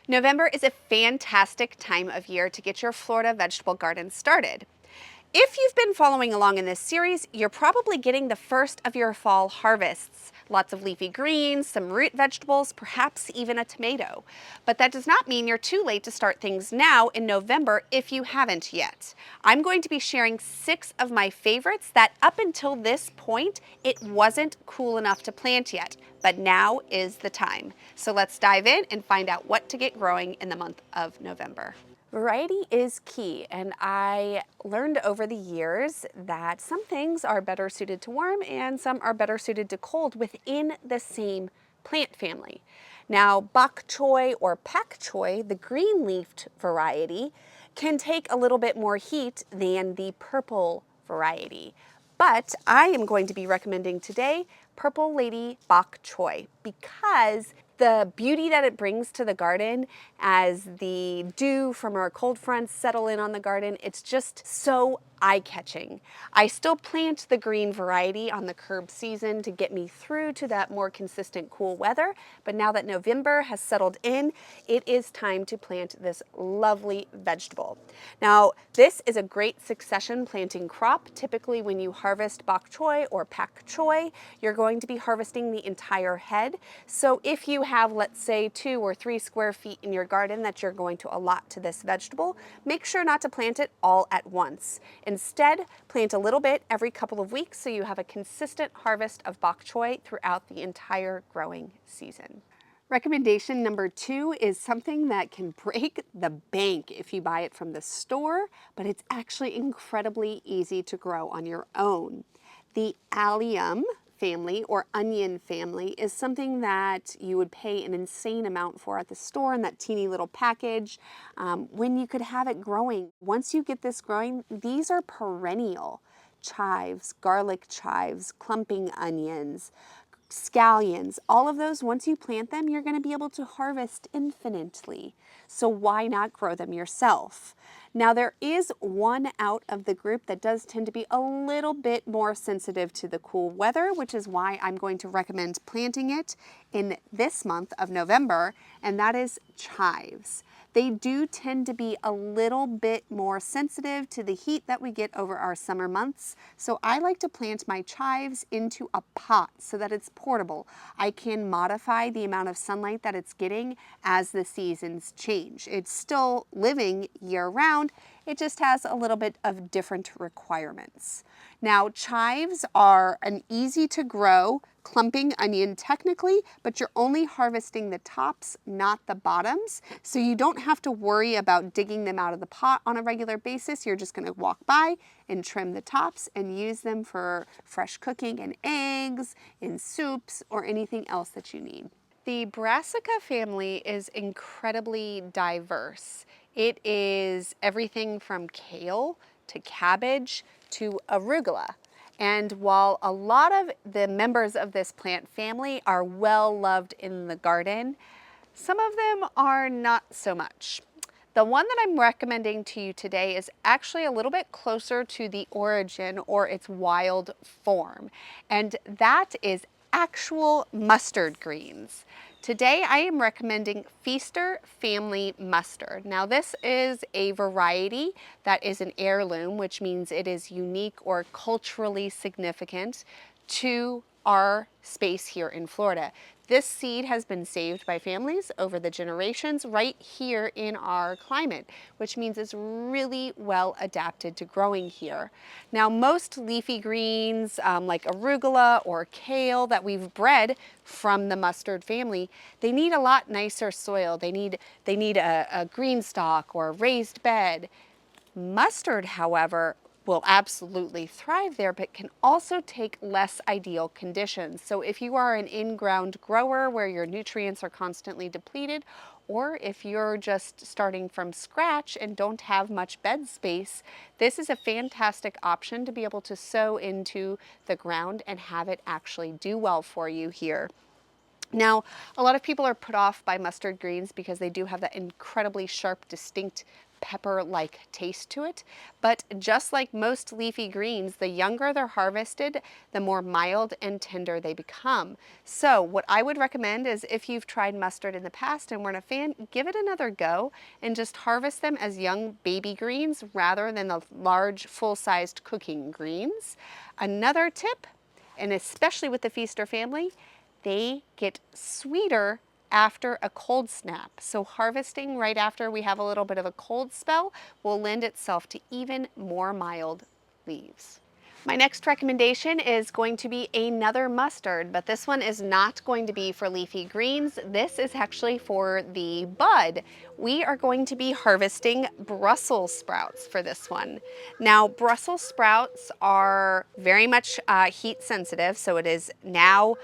November is a fantastic time of year to get your Florida vegetable garden started. If you've been following along in this series, you're probably getting the first of your fall harvests. Lots of leafy greens, some root vegetables, perhaps even a tomato. But that does not mean you're too late to start things now in November if you haven't yet. I'm going to be sharing 6 of my favorites that up until this point, it wasn't cool enough to plant yet, but now is the time. So let's dive in and find out what to get growing in the month of November. Variety is key, and I learned over the years that some things are better suited to warm and some are better suited to cold within the same plant family. Now, bok choy or pak choy, the green-leafed variety, can take a little bit more heat than the purple variety. But I am going to be recommending today Purple Lady Bok Choy because the beauty that it brings to the garden as the dew from our cold fronts settle in on the garden, it's just so eye-catching. I still plant the green variety on the curb season to get me through to that more consistent cool weather, but now that November has settled in, it is time to plant this lovely vegetable. Now, this is a great succession planting crop. Typically when you harvest bok choy or pak choy, you're going to be harvesting the entire head. So if you have, let's say, 2 or 3 square feet in your garden that you're going to allot to this vegetable, make sure not to plant it all at once. Instead, plant a little bit every couple of weeks so you have a consistent harvest of bok choy throughout the entire growing season. Recommendation number 2 is something that can break the bank if you buy it from the store, but it's actually incredibly easy to grow on your own. The allium family or onion family is something that you would pay an insane amount for at the store in that teeny little package when you could have it growing. Once you get this growing, these are perennial. Chives, garlic chives, clumping onions, scallions, all of those, once you plant them, you're going to be able to harvest infinitely. So why not grow them yourself? Now there is one out of the group that does tend to be a little bit more sensitive to the cool weather, which is why I'm going to recommend planting it in this month of November, and that is chives. They do tend to be a little bit more sensitive to the heat that we get over our summer months. So I like to plant my chives into a pot so that it's portable. I can modify the amount of sunlight that it's getting as the seasons change. It's still living year round. It just has a little bit of different requirements. Now, chives are an easy to grow clumping onion technically, but you're only harvesting the tops, not the bottoms. So you don't have to worry about digging them out of the pot on a regular basis. You're just going to walk by and trim the tops and use them for fresh cooking in eggs, in soups, or anything else that you need. The brassica family is incredibly diverse. It is everything from kale to cabbage to arugula. And while a lot of the members of this plant family are well loved in the garden, some of them are not so much. The one that I'm recommending to you today is actually a little bit closer to the origin or its wild form, and that is actual mustard greens. Today I am recommending Feaster Family Mustard. Now this is a variety that is an heirloom, which means it is unique or culturally significant to our space here in Florida. This seed has been saved by families over the generations right here in our climate, which means it's really well adapted to growing here. Now, most leafy greens like arugula or kale that we've bred from the mustard family, they need a lot nicer soil. They need a green stalk or a raised bed. Mustard, however, will absolutely thrive there, but can also take less ideal conditions. So if you are an in-ground grower where your nutrients are constantly depleted, or if you're just starting from scratch and don't have much bed space, this is a fantastic option to be able to sow into the ground and have it actually do well for you here. Now, a lot of people are put off by mustard greens because they do have that incredibly sharp, distinct pepper-like taste to it. But just like most leafy greens, the younger they're harvested, the more mild and tender they become. So what I would recommend is if you've tried mustard in the past and weren't a fan, give it another go and just harvest them as young baby greens rather than the large, full-sized cooking greens. Another tip, and especially with the feaster family, they get sweeter after a cold snap. So harvesting right after we have a little bit of a cold spell will lend itself to even more mild leaves. My next recommendation is going to be another mustard, but this one is not going to be for leafy greens. This is actually for the bud. We are going to be harvesting Brussels sprouts for this one. Now, Brussels sprouts are very much heat sensitive, so it is now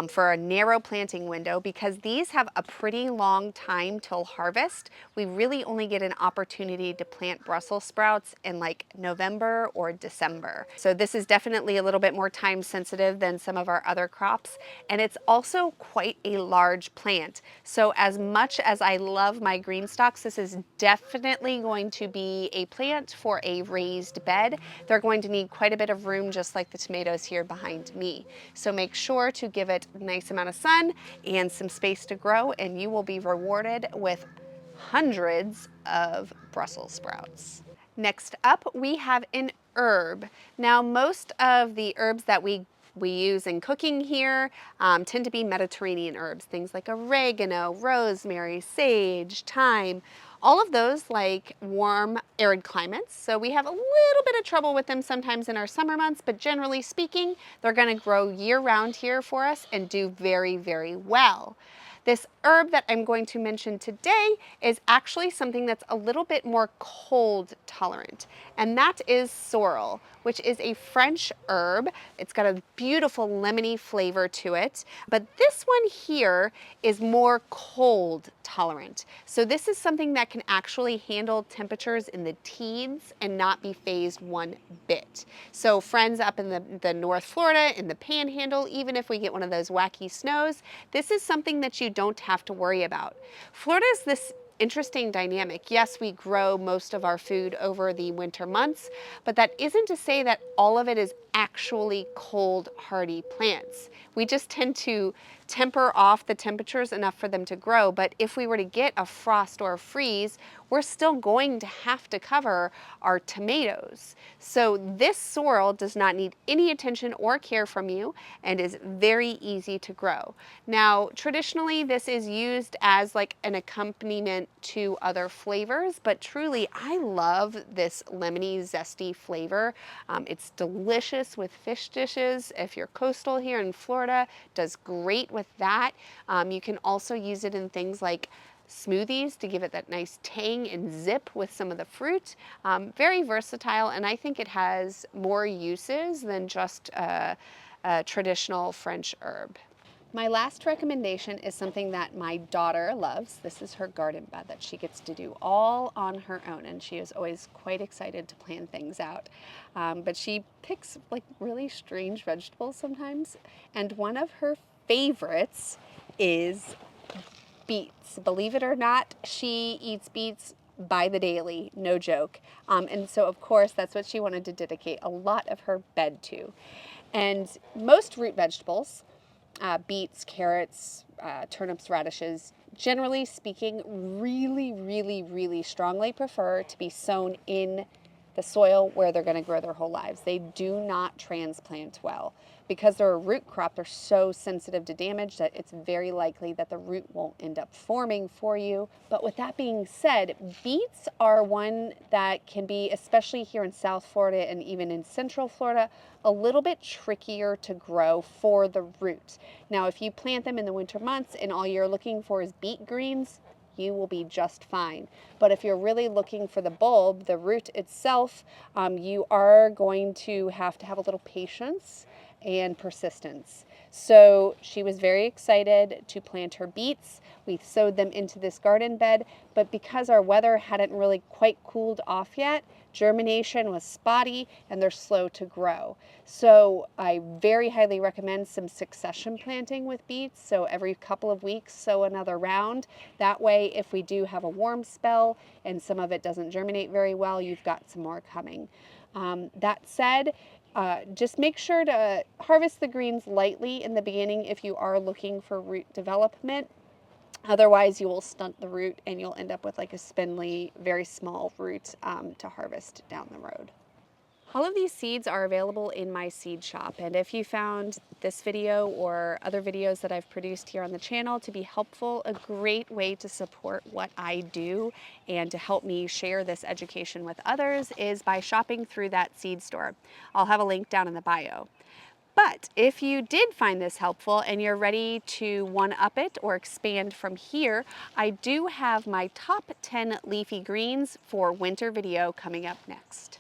for a narrow planting window because these have a pretty long time till harvest. We really only get an opportunity to plant Brussels sprouts in like November or December. So this is definitely a little bit more time sensitive than some of our other crops, and it's also quite a large plant. So as much as I love my green stalks, this is definitely going to be a plant for a raised bed. They're going to need quite a bit of room, just like the tomatoes here behind me. So make sure to give it a nice amount of sun and some space to grow, and you will be rewarded with hundreds of Brussels sprouts. Next up, we have an herb. Now, most of the herbs that we use in cooking here tend to be Mediterranean herbs, things like oregano, rosemary, sage, thyme, all of those like warm, arid climates. So we have a little bit of trouble with them sometimes in our summer months, but generally speaking, they're going to grow year-round here for us and do very, very well. This herb that I'm going to mention today is actually something that's a little bit more cold tolerant, and that is sorrel, which is a French herb. It's got a beautiful lemony flavor to it, but this one here is more cold tolerant. So this is something that can actually handle temperatures in the teens and not be phased one bit. So friends up in the North Florida, in the Panhandle, even if we get one of those wacky snows, this is something that you don't have to worry about. Florida is this interesting dynamic. Yes, we grow most of our food over the winter months, but that isn't to say that all of it is actually cold, hardy plants. We just tend to temper off the temperatures enough for them to grow, but if we were to get a frost or a freeze, we're still going to have to cover our tomatoes. So this sorrel does not need any attention or care from you and is very easy to grow. Now, traditionally, this is used as like an accompaniment to other flavors, but truly, I love this lemony, zesty flavor. It's delicious with fish dishes. If you're coastal here in Florida, it does great with that. You can also use it in things like smoothies to give it that nice tang and zip with some of the fruit. Very versatile, and I think it has more uses than just a traditional French herb. My last recommendation is something that my daughter loves. This is her garden bed that she gets to do all on her own, and she is always quite excited to plan things out. But she picks like really strange vegetables sometimes, and one of her favorites is beets. Believe it or not, she eats beets by the daily, no joke. And so of course that's what she wanted to dedicate a lot of her bed to. And most root vegetables, beets, carrots, turnips, radishes, generally speaking, really strongly prefer to be sown in the soil where they're going to grow their whole lives. They do not transplant well. Because they're a root crop, they're so sensitive to damage that it's very likely that the root won't end up forming for you. But with that being said, beets are one that can be, especially here in South Florida and even in Central Florida, a little bit trickier to grow for the root. Now, if you plant them in the winter months and all you're looking for is beet greens, you will be just fine. But if you're really looking for the bulb, the root itself, you are going to have a little patience and persistence. So she was very excited to plant her beets. We sowed them into this garden bed, but because our weather hadn't really quite cooled off yet, germination was spotty and they're slow to grow. So I very highly recommend some succession planting with beets. So every couple of weeks, sow another round. That way, if we do have a warm spell and some of it doesn't germinate very well, you've got some more coming. That said, just make sure to harvest the greens lightly in the beginning if you are looking for root development. Otherwise, you will stunt the root and you'll end up with like a spindly, very small root to harvest down the road. All of these seeds are available in my seed shop, and if you found this video or other videos that I've produced here on the channel to be helpful, a great way to support what I do and to help me share this education with others is by shopping through that seed store. I'll have a link down in the bio. But if you did find this helpful and you're ready to one-up it or expand from here, I do have my top 10 leafy greens for winter video coming up next.